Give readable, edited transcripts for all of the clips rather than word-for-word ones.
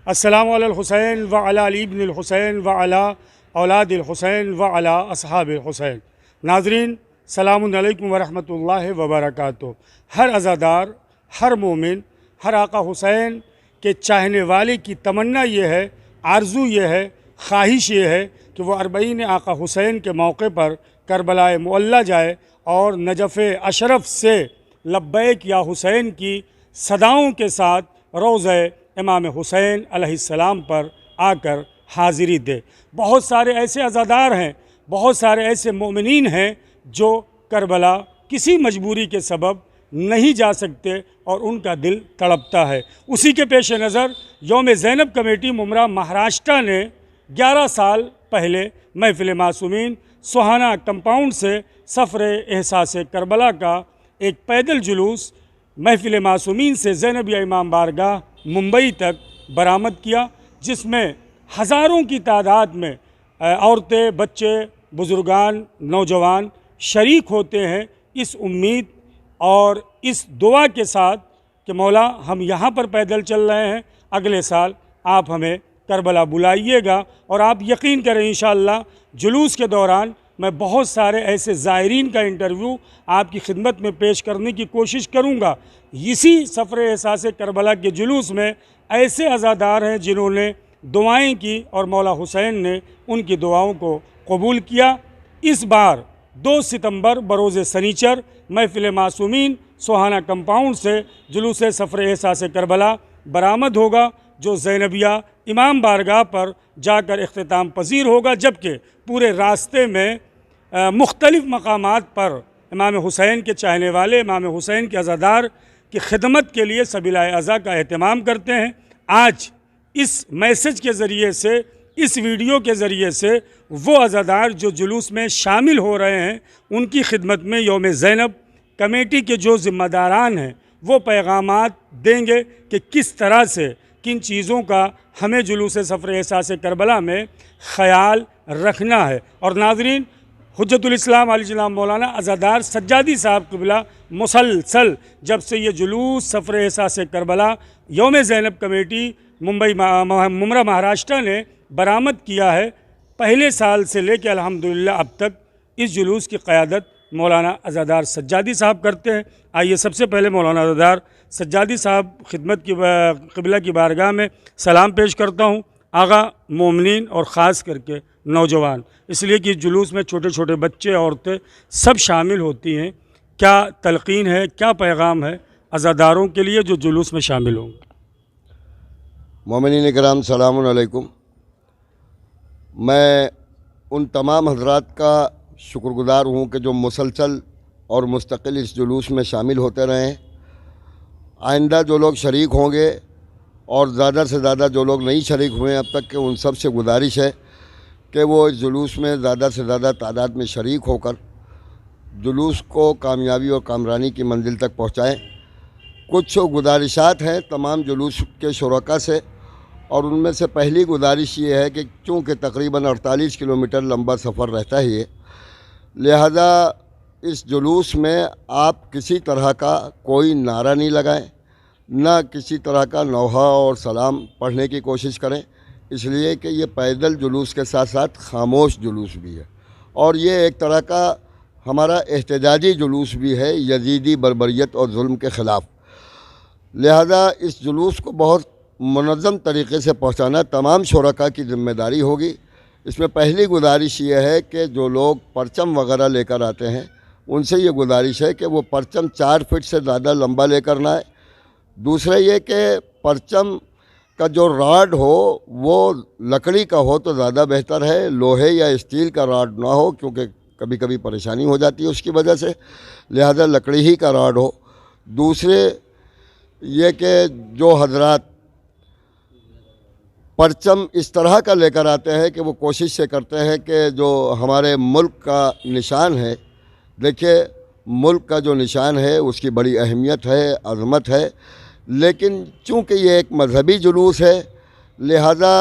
अस्सलामु अलल हुसैन व अला अली इब्न हुसैन व अला औलाद हुसैन व अला असहाब हुसैन। नाज़रीन, सलामुन अलैकुम व रहमतुल्लाहि व बरकातुहू। हर अज़ादार, हर मोमिन, हर आका हुसैन के चाहने वाले की तमन्ना ये है, आरज़ू ये है, ख्वाहिश ये है कि वह अरबईन आका हुसैन के मौके पर करबलाए मुअल्ला जाए और नजफ़ अशरफ से लब्बैक या हुसैन की सदाओं के साथ रोज़े इमाम हुसैन अलैहिस्सलाम पर आकर हाज़िरी दे। बहुत सारे ऐसे अज़ादार हैं, बहुत सारे ऐसे मोमिनीन हैं जो करबला किसी मजबूरी के सबब नहीं जा सकते और उनका दिल तड़पता है। उसी के पेश नज़र यौम ज़ैनब कमेटी मुमरा महाराष्ट्र ने 11 साल पहले महफिल मासूमीन सोहाना कंपाउंड से सफ़र एहसास करबला का एक पैदल जुलूस महफिल मासूमीन से ज़ैनबिया इमाम बारगाह मुंबई तक बरामद किया, जिसमें हज़ारों की तादाद में औरतें, बच्चे, बुज़ुर्गान, नौजवान शरीक होते हैं इस उम्मीद और इस दुआ के साथ कि मौला हम यहाँ पर पैदल चल रहे हैं, अगले साल आप हमें करबला बुलाइएगा। और आप यकीन करें इंशाअल्लाह जुलूस के दौरान मैं बहुत सारे ऐसे ज़ायरीन का इंटरव्यू आपकी खिदमत में पेश करने की कोशिश करूँगा। इसी सफ़र एहसास करबला के जुलूस में ऐसे अज़ादार हैं जिन्होंने दुआएं की और मौला हुसैन ने उनकी दुआओं को कबूल किया। इस बार 2 सितंबर बरोज़ सनीचर महफिल मासूमीन सोहाना कंपाउंड से जुलूस सफ़र एहसास करबला बरामद होगा, जो ज़ैनबिया इमाम बारगाह पर जाकर इख्तिताम पजीर होगा, जबकि पूरे रास्ते में मुख्तलिफ़ मकामात पर इमाम हुसैन के चाहने वाले, इमाम हुसैन के अज़ादार की खिदमत के लिए सबीलाए अज़ा का एहतमाम करते हैं। आज इस मैसेज के ज़रिए से, इस वीडियो के ज़रिए से वो अज़ादार जो जुलूस में शामिल हो रहे हैं उनकी खिदमत में यौम ज़ैनब कमेटी के जो ज़िम्मेदारान हैं वो पैगामात देंगे कि किस तरह से, किन चीज़ों का हमें जुलूस सफ़र एहसास करबला में ख़याल रखना है। और नाज़रीन, हुज्जतुल इस्लाम आलिजनाब मौलाना अज़ादार सज्जादी साहब क़िबला मुसलसल जब से ये जुलूस सफ़र एहसास करबला यौम ज़ैनब कमेटी मुंबई मुमरा महाराष्ट्र ने बरामद किया है, पहले साल से लेकर अल्हम्दुलिल्लाह अब तक इस जुलूस की क़यादत मौलाना अज़ादार सज्जादी साहब करते हैं। आइए सबसे पहले मौलाना अज़ादार सज्जादी साहब खिदमत की क़िबला की बारगाह में सलाम पेश करता हूँ। आगा मोमिनीन और ख़ास करके नौजवान, इसलिए कि जुलूस में छोटे छोटे बच्चे, औरतें सब शामिल होती हैं, क्या तलक़ीन है, क्या पैगाम है अज़ादारों के लिए जो जुलूस में शामिल होंगे? मोमिनीन किराम सलामुन अलैकुम। मैं उन तमाम हज़रात का शुक्रगुज़ार हूँ कि जो मुसलसल और मुस्तकिल इस जुलूस में शामिल होते रहें। आइंदा जो लोग शरीक होंगे और ज़्यादा से ज़्यादा जो लोग नहीं शरीक हुए हैं अब तक के, उन सब से गुजारिश है कि वो इस जुलूस में ज़्यादा से ज़्यादा तादाद में शरीक होकर जुलूस को कामयाबी और कामरानी की मंजिल तक पहुँचाएँ। कुछ गुजारिशात हैं तमाम जुलूस के शुरका से, और उनमें से पहली गुजारिश ये है कि चूँकि तकरीबन 48 किलोमीटर लंबा सफ़र रहता ही है, लिहाजा इस जुलूस में आप किसी तरह का कोई नारा नहीं लगाएं, ना किसी तरह का नौहा और सलाम पढ़ने की कोशिश करें, इसलिए कि ये पैदल जुलूस के साथ साथ खामोश जुलूस भी है और ये एक तरह का हमारा एहतजाजी जुलूस भी है यजीदी बर्बरियत और जुल्म के ख़िलाफ़। लिहाजा इस जुलूस को बहुत मुनज़्ज़म तरीक़े से पहुँचाना तमाम शुरका की ज़िम्मेदारी होगी। इसमें पहली गुजारिश ये है कि जो लोग परचम वग़ैरह लेकर आते हैं उनसे ये गुजारिश है कि वो परचम 4 फीट से ज़्यादा लंबा लेकर ना आए। दूसरा ये कि परचम का जो राड हो वो लकड़ी का हो तो ज़्यादा बेहतर है, लोहे या स्टील का राड ना हो, क्योंकि कभी कभी परेशानी हो जाती है उसकी वजह से, लिहाजा लकड़ी ही का राड हो। दूसरे ये कि जो हजरात परचम इस तरह का लेकर आते हैं कि वो कोशिश से करते हैं कि जो हमारे मुल्क का निशान है, देखिए मुल्क का जो निशान है उसकी बड़ी अहमियत है, अज़मत है, लेकिन चूँकि ये एक मजहबी जुलूस है लिहाजा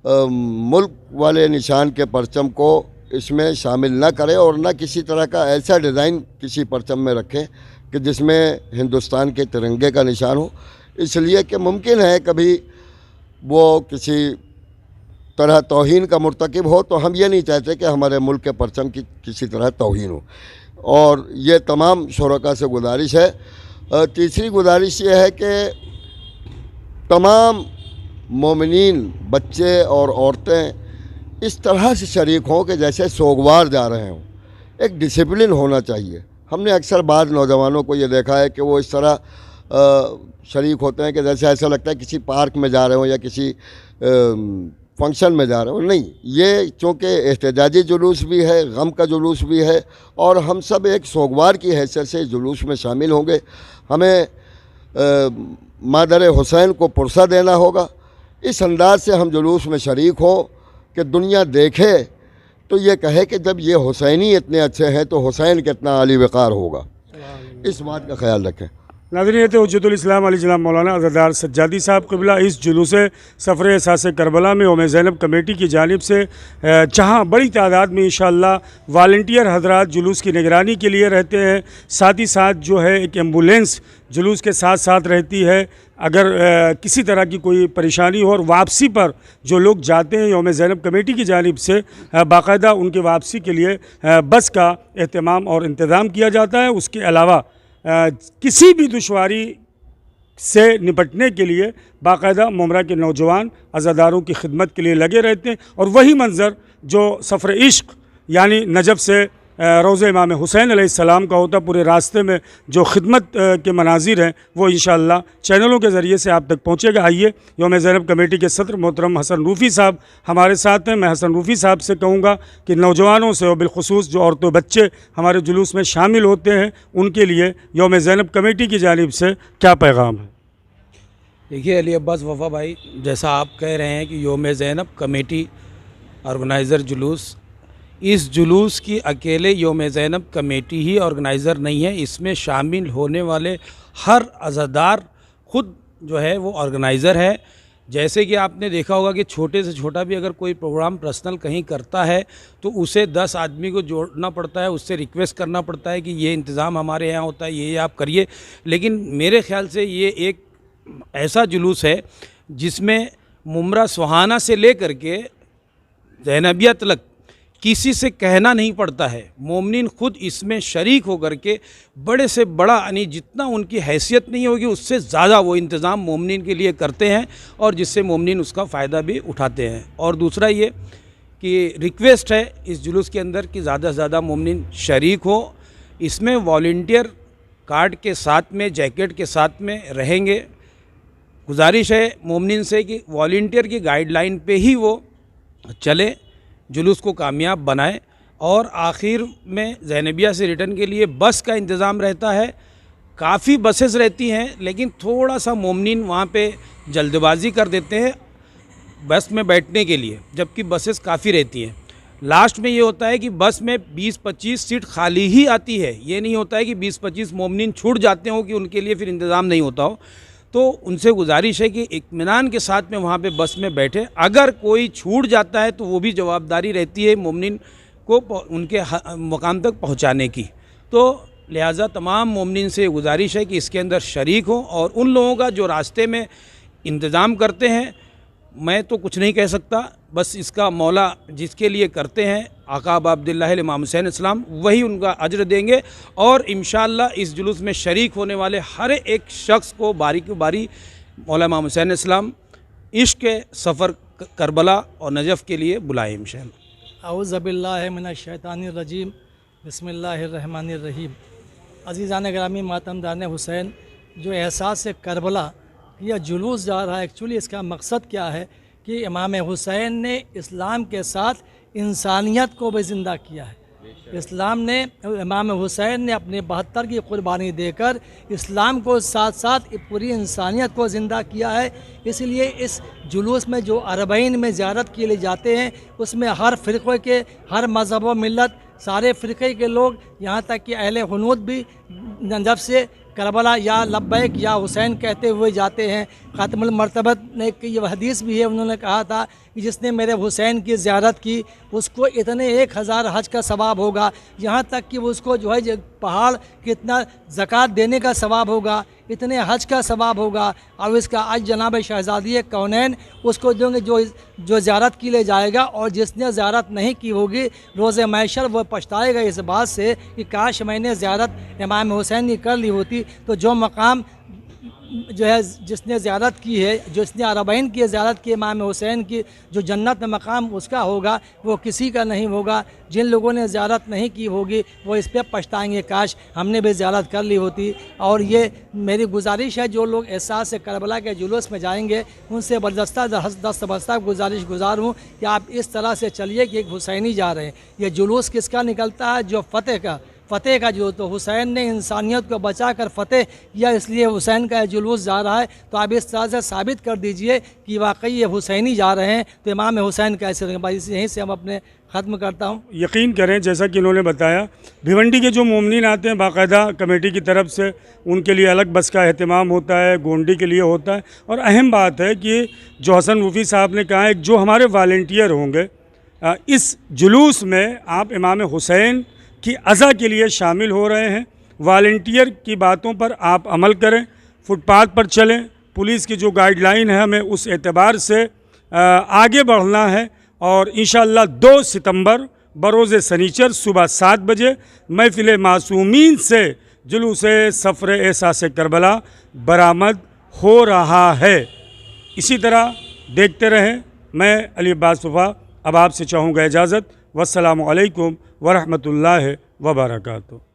मुल्क वाले निशान के परचम को इसमें शामिल ना करें और ना किसी तरह का ऐसा डिज़ाइन किसी परचम में रखें कि जिसमें हिंदुस्तान के तिरंगे का निशान हो, इसलिए कि मुमकिन है कभी वो किसी तरह तौहीन का मुर्तकिब हो, तो हम ये नहीं चाहते कि हमारे मुल्क के परचम की किसी तरह तौहीन हो। और ये तमाम शुरका से गुजारिश है। तीसरी गुजारिश ये है कि तमाम मोमिनीन बच्चे और औरतें इस तरह से शरीक हों कि जैसे सोगवार जा रहे हों। एक डिसिप्लिन होना चाहिए। हमने अक्सर बाद नौजवानों को ये देखा है कि वो इस तरह शरीक होते हैं कि जैसे ऐसा लगता है किसी पार्क में जा रहे हो या किसी फंक्शन में जा रहे हो। नहीं, ये चूँकि एहतजाजी जुलूस भी है, गम का जुलूस भी है, और हम सब एक सोगवार की हैसियत से इस जुलूस में शामिल होंगे। हमें मादर हुसैन को पुरसा देना होगा। इस अंदाज से हम जुलूस में शरीक हों कि दुनिया देखे तो ये कहे कि जब ये हुसैनी इतने अच्छे हैं तो हुसैन कितना आली वक़ार होगा। इस बात का ख्याल रखें। नाज़रीन, थे हुज्जतुल इस्लाम अली जनाब मौलाना अज़रदार सज्जादी साहब क़िबला इस जुलूस सफ़र एहसास करबला में ओम ज़ैनब कमेटी की जानिब से जहाँ बड़ी तादाद में इंशाअल्लाह वालंटियर हजरात जुलूस की निगरानी के लिए रहते हैं, साथ ही साथ जो है एक एम्बुलेंस जुलूस के साथ साथ रहती है। अगर किसी तरह की कोई परेशानी हो और वापसी पर जो लोग जाते हैं ओम ज़ैनब कमेटी की जानिब से बाकायदा उनके वापसी के लिए बस का एहतमाम और इंतज़ाम किया जाता है। उसके अलावा किसी भी दुश्वारी से निपटने के लिए बाकायदा मुमरा के नौजवान अज़ादारों की खिदमत के लिए लगे रहते हैं। और वही मंज़र जो सफ़र इश्क यानी नजफ़ से रोज़े इमाम हुसैन अलैहिस्सलाम का होता, पूरे रास्ते में जो खिदमत के मनाजिर हैं वो इंशाअल्लाह चैनलों के ज़रिए से आप तक पहुँचेगा। आइए, योम ज़ैनब कमेटी के सदर मोहतरम हसन रूफ़ी साहब हमारे साथ हैं। मैं हसन रूफ़ी साहब से कहूँगा कि नौजवानों से और बिलखुसूस जो औरतों बच्चे हमारे जुलूस में शामिल होते हैं उनके लिए योम ज़ैनब कमेटी की जानिब से क्या पैगाम है। देखिए अली अब्बास वफ़ा भाई, जैसा आप कह रहे हैं कि योम ज़ैनब कमेटी ऑर्गेनाइज़र जुलूस, इस जुलूस की अकेले योम ज़ैनब कमेटी ही ऑर्गेनाइज़र नहीं है, इसमें शामिल होने वाले हर अज़ादार ख़ुद जो है वो ऑर्गेनाइज़र है। जैसे कि आपने देखा होगा कि छोटे से छोटा भी अगर कोई प्रोग्राम पर्सनल कहीं करता है तो उसे 10 आदमी को जोड़ना पड़ता है, उससे रिक्वेस्ट करना पड़ता है कि ये इंतज़ाम हमारे यहाँ होता है, ये आप करिए। लेकिन मेरे ख़्याल से ये एक ऐसा जुलूस है जिसमें मुमरा सुहाना से लेकर के ज़ैनबिया तक किसी से कहना नहीं पड़ता है। मोमिन खुद इसमें शरीक होकर के बड़े से बड़ा यानी जितना उनकी हैसियत नहीं होगी उससे ज़्यादा वो इंतज़ाम मोमिन के लिए करते हैं और जिससे मोमिन उसका फ़ायदा भी उठाते हैं। और दूसरा ये कि रिक्वेस्ट है इस जुलूस के अंदर कि ज़्यादा से ज़्यादा मोमिन शरीक हो। इसमें वॉलंटियर कार्ड के साथ में, जैकेट के साथ में रहेंगे। गुजारिश है मोमिन से कि वॉलंटियर की गाइडलाइन पे ही वो चले, जुलूस को कामयाब बनाए। और आखिर में ज़ैनबिया से रिटर्न के लिए बस का इंतज़ाम रहता है। काफ़ी बसेस रहती हैं लेकिन थोड़ा सा मोमिन वहाँ पे जल्दबाजी कर देते हैं बस में बैठने के लिए, जबकि बसेस काफ़ी रहती हैं। लास्ट में ये होता है कि बस में 20-25 सीट खाली ही आती है। ये नहीं होता है कि 20-25 मोमिन छूट जाते हो कि उनके लिए फिर इंतज़ाम नहीं होता हो। तो उनसे गुजारिश है कि इत्मीनान के साथ में वहाँ पे बस में बैठे। अगर कोई छूट जाता है तो वो भी जवाबदारी रहती है मोमिन को उनके मकाम तक पहुँचाने की। तो लिहाजा तमाम मोमिन से गुजारिश है कि इसके अंदर शरीक हों। और उन लोगों का जो रास्ते में इंतज़ाम करते हैं, मैं तो कुछ नहीं कह सकता, बस इसका मौला जिसके लिए करते हैं आका अबा अब्दुल्लाह इमाम हुसैन इस्लाम, वही उनका अज्र देंगे। और इंशाअल्लाह इस जुलूस में शरीक होने वाले हर एक शख्स को बारी की बारी मौला इमाम हुसैन इस्लाम इश्क के सफ़र करबला और नजफ़ के लिए बुलाए इंशाअल्लाह। औज़ु बिल्लाहि मिनश शैतानिर रजीम, बिस्मिल्लाहिर रहमानिर रहीम। अज़ीज़ान गिरामी, मातमदान हुसैन, जो एहसास करबला यह जुलूस जा रहा है, एक्चुअली इसका मकसद क्या है कि इमाम हुसैन ने इस्लाम के साथ इंसानियत को भी ज़िंदा किया है। इस्लाम ने, इमाम हुसैन ने अपने 72 की कुर्बानी देकर इस्लाम को साथ साथ पूरी इंसानियत को ज़िंदा किया है। इसलिए इस जुलूस में जो अरबईन में ज़ियारत के लिए जाते हैं उसमें हर फ़िरक़े के, हर मज़हब व मिल्लत, सारे फ़िरक़े के लोग, यहाँ तक कि अहले हुनूद भी नजफ़ से करबला या लब्बैक या हुसैन कहते हुए जाते हैं। ख़ातिमुल मरतबत ने ये हदीस भी है, उन्होंने कहा था कि जिसने मेरे हुसैन की ज़ियारत की उसको इतने 1000 हज का सवाब होगा। यहाँ तक कि उसको जो है पहाड़ कितना ज़कात देने का सवाब होगा। इतने हज का सवाब होगा और इसका आज जनाब शहज़ादी कौनैन उसको देंगे जो ज़ियारत के लिए जाएगा, और जिसने ज़ियारत नहीं की होगी रोज़ महशर वो पछताएगा इस बात से कि काश मैंने ज़ियारत इमाम हुसैन की कर ली होती। तो जो मकाम जो है जिसने ज़ियारत की है, जिसने अरबैन की ज़ियारत की इमाम हुसैन की, जो जन्नत में मकाम उसका होगा वो किसी का नहीं होगा। जिन लोगों ने ज़ियारत नहीं की होगी वो इस पर पछताएंगे काश हमने भी ज़ियारत कर ली होती। और ये मेरी गुजारिश है जो लोग एहसास से करबला के जुलूस में जाएंगे उनसे दस्तबस्ता गुजारिश गुजार हूँ कि आप इस तरह से चलिए कि एक हुसैनी जा रहे हैं। ये जुलूस किसका निकलता है? जो फ़तेह का जो, तो हुसैन ने इंसानियत को बचा कर फ़तेह किया, इसलिए हुसैन का जुलूस जा रहा है। तो आप इस तरह से साबित कर दीजिए कि वाकई ये हुसैनी जा रहे हैं, तो इमाम हुसैन कैसे रहेंगे। भाई यहीं से हम अपने ख़त्म करता हूँ। यकीन करें जैसा कि इन्होंने बताया, भिवंडी के जो मोमिनीन आते हैं बाकायदा कमेटी की तरफ से उनके लिए अलग बस का अहतमाम होता है, गोंडी के लिए होता है। और अहम बात है कि जो हसन मुफी साहब ने कहा है जो हमारे वॉलंटियर होंगे इस जुलूस में आप इमाम हुसैन की अज़ा के लिए शामिल हो रहे हैं। वॉलंटियर की बातों पर आप अमल करें, फुटपाथ पर चलें, पुलिस की जो गाइडलाइन है हमें उस एतबार से आगे बढ़ना है। और इंशाअल्लाह 2 सितंबर बरोज़ सनीचर सुबह 7 बजे महफिल मासूमीन से जुलूस सफ़र एहसास करबला बरामद हो रहा है। इसी तरह देखते रहें। मैं अली अब्बास वफ़ा अब आपसे चाहूँगा इजाज़त। वस्सलामु अलैकुम वरहमतुल्लाहि वबरकातुहू।